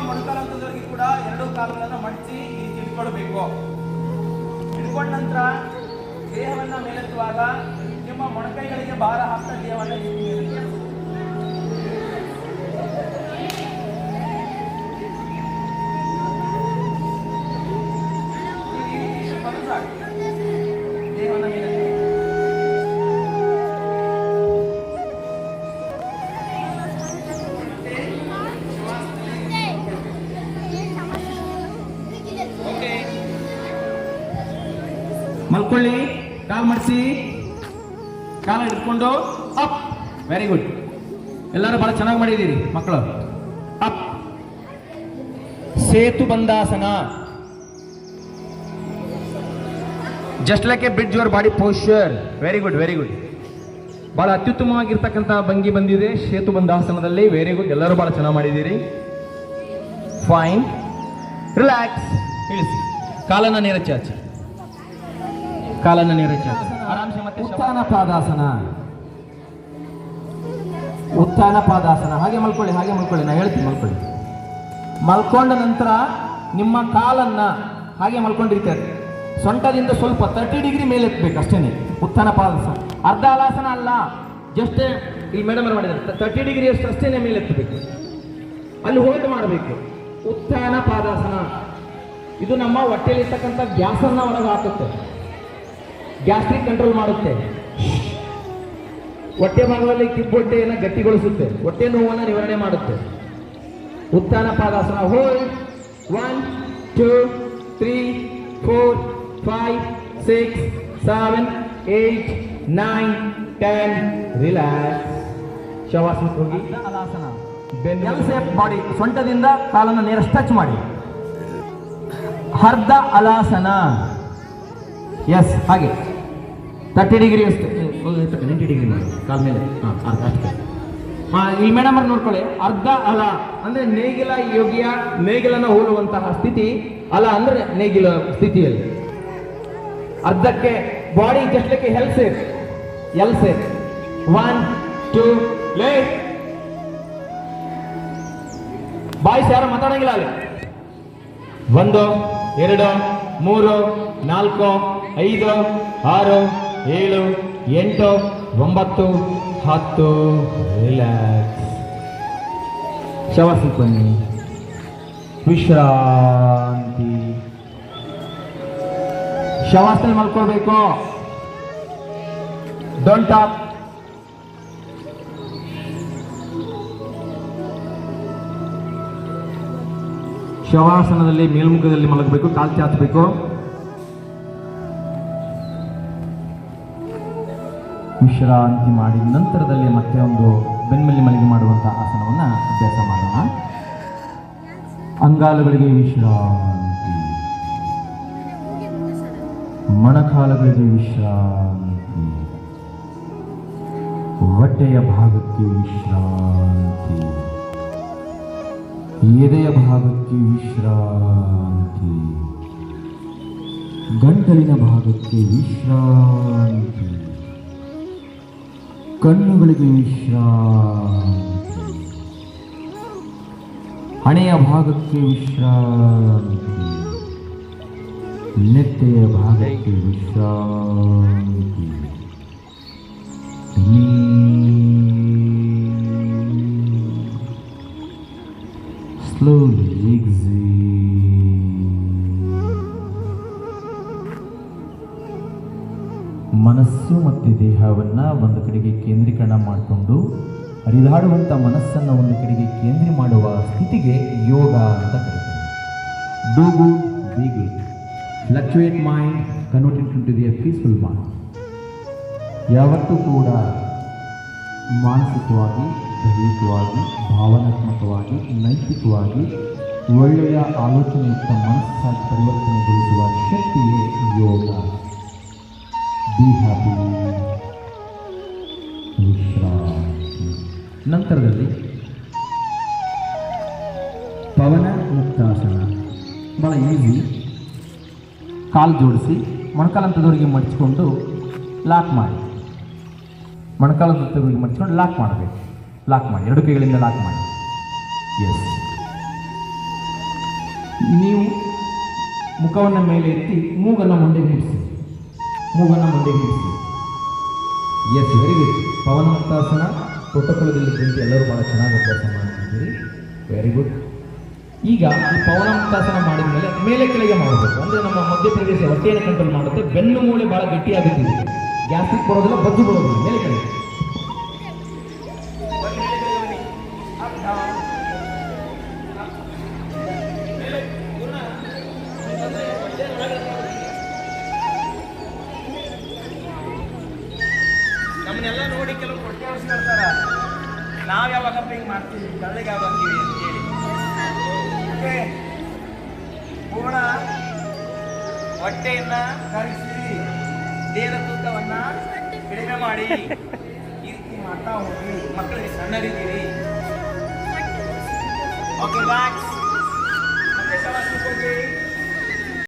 ಮೊಣಕಾಲಂತದವರೆಗೆ ಕೂಡ ಎರಡು ಕಾಲುಗಳನ್ನು ಮಡಚಿ ಇಟ್ಕೊಳ್ಬೇಕು. ಇಟ್ಕೊಂಡ ನಂತರ ದೇಹವನ್ನು ಮೇಲೆತ್ತುವಾಗ ನಿಮ್ಮ ಮೊಣಕೈಗಳಿಗೆ ಭಾರ ಹಾಕ್ತಾ ದೇಹವನ್ನು ದೇಹವನ್ನು ಮೇಲೆ ಮಲ್ಕೊಳ್ಳಿ. ಕಾಲು ಮಾಡಿಸಿ, ಕಾಲ ಹಿಡ್ಕೊಂಡು ಅಪ್. Very good. ಎಲ್ಲರೂ ಬಹಳ ಚೆನ್ನಾಗಿ ಮಾಡಿದ್ದೀರಿ ಮಕ್ಕಳು. ಅಪ್. ಸೇತು ಬಂದಾಸನ. Just like a bridge your body posture. Very good, very good. ಬಹಳ ಅತ್ಯುತ್ತಮವಾಗಿರ್ತಕ್ಕಂಥ ಭಂಗಿ ಬಂದಿದೆ ಸೇತು ಬಂದಾಸನದಲ್ಲಿ. Very good. ಎಲ್ಲರೂ ಬಹಳ ಚೆನ್ನಾಗಿ ಮಾಡಿದ್ದೀರಿ. ಫೈನ್. ರಿಲ್ಯಾಕ್ಸ್. ಇಳಿಸಿ. ಕಾಲನ್ನ ನೇರ ಚಾಚಿ. ಕಾಲನ್ನ ನೇರ ಚಾಚಿ. ಆರಾಮ್ಸೆ. ಮತ್ತೆ ಉತ್ಥಾನ ಪಾದಾಸನ. ಉತ್ಥಾನ ಪಾದಾಸನ. ಹಾಗೆ ಮಲ್ಕೊಳ್ಳಿ, ಹಾಗೆ ಮಲ್ಕೊಳ್ಳಿ. ನಾನು ಹೇಳ್ತೀನಿ ಮಲ್ಕೊಳ್ಳಿ. ಮಲ್ಕೊಂಡ ನಂತರ ನಿಮ್ಮ ಕಾಲನ್ನ ಹಾಗೆ ಮಲ್ಕೊಂಡಿರ್ತಾರೆ. ಸೊಂಟದಿಂದ ಸ್ವಲ್ಪ 30 ಡಿಗ್ರಿ ಮೇಲೆ ಎತ್ತಬೇಕು ಅಷ್ಟೇನೆ. ಉತ್ಥಾನ ಪಾದಾಸನ. ಅರ್ಧ ಹಲಾಸನ ಅಲ್ಲ, ಜಸ್ಟ್ ಇಲ್ಲಿ ಮೇಡಮ್ ಮಾಡಿದ್ದಾರೆ 30 ಡಿಗ್ರಿ ಅಷ್ಟು ಅಷ್ಟೇನೆ ಮೇಲೆ ಎತ್ತಬೇಕು. ಅಲ್ಲಿ ಹೋಲ್ಡ್ ಮಾಡಬೇಕು. ಉತ್ಥಾನ ಪಾದಾಸನ. ಇದು ನಮ್ಮ ಹೊಟ್ಟೆಯಲ್ಲಿರ್ತಕ್ಕಂಥ ಗ್ಯಾಸನ್ನ ಒಳಗೆ ಹಾಕುತ್ತೆ. ಗ್ಯಾಸ್ಟ್ರಿಕ್ ಕಂಟ್ರೋಲ್ ಮಾಡುತ್ತೆ. ಹೊಟ್ಟೆ ಭಾಗದಲ್ಲಿ ಕಿಬ್ಬೊಟ್ಟೆಯನ್ನು ಗಟ್ಟಿಗೊಳಿಸುತ್ತೆ. ಹೊಟ್ಟೆ ನೋವನ್ನು ನಿವಾರಣೆ ಮಾಡುತ್ತೆ. ಉತ್ಥಾನ ಪಾದಾಸನ. ಹೋಲ್ಡ್. 1 2 3 4 5 6 7 8 9 10. ರಿಲ್ಯಾಕ್ಸ್. ಶವಾಸನಕ್ಕೆ ಹೋಗಿ. ಹಲಾಸನ. L shape body. ಸೊಂಟದಿಂದ ಕಾಲನ್ನು ನೇರ ಟಚ್ ಮಾಡಿ. ಅರ್ಧ ಹಲಾಸನ. ಎಸ್. ಹಾಗೆ 30 ಡಿಗ್ರಿ ಅಷ್ಟು 90 ಡಿಗ್ರಿ ಮಾಡಿ ಕಾಲ ಮೇಲೆ. ಅರ್ಧ ಅಷ್ಟೇ. ಈ ಮೇಡಮ್ ಅವ್ರು ನೋಡ್ಕೊಳ್ಳಿ. ಅರ್ಧ ಅಲ ಅಂದ್ರೆ ನೇಗಿಲ ಯೋಗಿಯ ನೇಗಿಲನ್ನು ಹೋಲುವಂತಹ ಸ್ಥಿತಿ. ಅಲ ಅಂದ್ರೆ ನೇಗಿಲ ಸ್ಥಿತಿಯಲ್ಲಿ ಅರ್ಧಕ್ಕೆ ಬಾಡಿ ಜಸ್ಟ್ ಲೈಕ್ ಹೆಲ್ ಸೇಪ್. L shape. 1 2 ಲೇ. ಬಾಯ್ಸ್ ಯಾರು ಮಾತಾಡಂಗಿಲ್ಲ ಅಲ್ಲಿ. 1 2 3 4 5 6 7 8 9 10. ರಿಲ್ಯಾಕ್ಸ್. ಶವಾಸನಕ್ಕೆ ಬನ್ನಿ. ವಿಶ್ರಾಂತಿ. ಶವಾಸನ ಮಲ್ಕೊಳ್ಬೇಕು. Don't talk. ಶವಾಸನದಲ್ಲಿ ಮೇಲ್ಮುಖದಲ್ಲಿ ಮಲಗಬೇಕು. ಕಾಲು ಚಾಚಬೇಕು. ವಿಶ್ರಾಂತಿ ಮಾಡಿ ನಂತರದಲ್ಲಿ ಮತ್ತೆ ಒಂದು ಬೆನ್ನಲ್ಲಿ ಮಲಗಿ ಮಾಡುವಂತಹ ಆಸನವನ್ನು ಅಭ್ಯಾಸ ಮಾಡೋಣ. ಅಂಗಾಲುಗಳಿಗೆ ವಿಶ್ರಾಂತಿ. ಮೊಣಕಾಲುಗಳಿಗೆ ವಿಶ್ರಾಂತಿ. ಹೊಟ್ಟೆಯ ಭಾಗಕ್ಕೆ ವಿಶ್ರಾಂತಿ. ಎದೆಯ ಭಾಗಕ್ಕೆ ವಿಶ್ರಾಂತಿ. ಗಂಟಲಿನ ಭಾಗಕ್ಕೆ ವಿಶ್ರಾಂತಿ. ಕಣ್ಣುಗಳಿಗೆ ವಿಶ್ರಾಂತಿ. ಹಣೆಯ ಭಾಗಕ್ಕೆ ವಿಶ್ರಾಂತಿ. ನೆತ್ತೆಯ ಭಾಗಕ್ಕೆ ವಿಶ್ರಾಂತಿ. Slowly exhale. ಮನಸ್ಸು ಮತ್ತು ದೇಹವನ್ನು ಒಂದು ಕಡೆಗೆ ಕೇಂದ್ರೀಕರಣ ಮಾಡಿಕೊಂಡು ಹರಿದಾಡುವಂಥ ಮನಸ್ಸನ್ನು ಒಂದು ಕಡೆಗೆ ಕೇಂದ್ರ ಮಾಡುವ ಸ್ಥಿತಿಗೆ ಯೋಗ ಅಂತ ಕರೀತಾರೆ. Do good, be good, fluctuate mind, convert it into the peaceful mind. ಯಾವತ್ತೂ ಕೂಡ ಮಾನಸಿಕವಾಗಿ, ದೈಹಿಕವಾಗಿ, ಭಾವನಾತ್ಮಕವಾಗಿ, ನೈತಿಕವಾಗಿ ಒಳ್ಳೆಯ ಆಲೋಚನೆಯುಕ್ತ ಮನಸ್ಸಾಗಿ ಪರಿವರ್ತನೆಗೊಳಿಸುವ ಶಕ್ತಿಯೇ ಯೋಗ. Be happy. ವಿಶ್ರಾಂತಿ. ನಂತರದಲ್ಲಿ ಪವನ ಮುಕ್ತಾಸನ. ಭಾಳ ಈಸಿ. ಕಾಲು ಜೋಡಿಸಿ ಮೊಣಕಾಲಂತದವರಿಗೆ ಮಡಚಿಕೊಂಡು ಲಾಕ್ ಮಾಡಿ. ಮೊಣಕಾಲಂತದವರಿಗೆ ಮಡಚಿಕೊಂಡು ಲಾಕ್ ಮಾಡಬೇಕು. ಲಾಕ್ ಮಾಡಿ. ಎರಡು ಕೈಗಳಿಂದ ಲಾಕ್ ಮಾಡಿ. ಎಸ್. ನೀವು ಮುಖವನ್ನು ಮೇಲೆ ಎತ್ತಿ ಮೂಗನ್ನು ಮಂಡೆಗೆ ಮುಟ್ಟಿಸಿ. ಮೂಗನ್ನು ಮಂಡೆಗೆ ಮುಟ್ಟಿಸಿ. Yes, very good. ಪವನಮುಕ್ತಾಸನ ಪ್ರೋಟೋಕಾಲದಲ್ಲಿದ್ದಂತೆ ಎಲ್ಲರೂ ಭಾಳ ಚೆನ್ನಾಗಿ ಅಭ್ಯಾಸ ಮಾಡ್ತಿದ್ದೀರಿ. Very good. ಈಗ ಈ ಪವನಮುಕ್ತಾಸನ ಮಾಡಿದ ಮೇಲೆ ಕೆಳಗೆ ಮಾಡಬೇಕು. ಅಂದರೆ ನಮ್ಮ ಮಧ್ಯಪ್ರದೇಶ ಹೊಟ್ಟೆಯನ್ನು ಕಂಟ್ರೋಲ್ ಮಾಡುತ್ತೆ. ಬೆನ್ನು ಮೂಳೆ ಭಾಳ ಗಟ್ಟಿಯಾಗುತ್ತಿದೆ. ಗ್ಯಾಸ್ಟ್ರಿಕ್ ಬರೋದಿಲ್ಲ, ಬಜ್ಜು ಬರೋದಿಲ್ಲ. ಮೇಲೆ ಕೆಳಗೆ ನಮ್ಮನ್ನೆಲ್ಲ ನೋಡಿ ಕೆಲವು ಹೊಟ್ಟೆ ಹೊಡ್ಸ್ಕೊಳ್ತಾರ. ನಾವು ಯಾವಾಗಪ್ಪ ಹಿಂಗೆ ಮಾಡ್ತೀವಿ, ಕಳ್ಳಿಗೆ ಯಾವಾಗ ಹಾಕ್ತೀವಿ ಅಂತ ಹೇಳಿ. ಓಕೆ, ಪೂರ್ಣ ಹೊಟ್ಟೆಯನ್ನ ಕರಗಿಸಿ ದೇಹದ ತೂಕವನ್ನ ಕಡಿಮೆ ಮಾಡಿ ಈ ರೀತಿ ಮಾಡ್ತಾ ಹೋಗಿ. ಮಕ್ಕಳಿಗೆ ಸಣ್ಣರಿದ್ದೀರಿ. Okay, box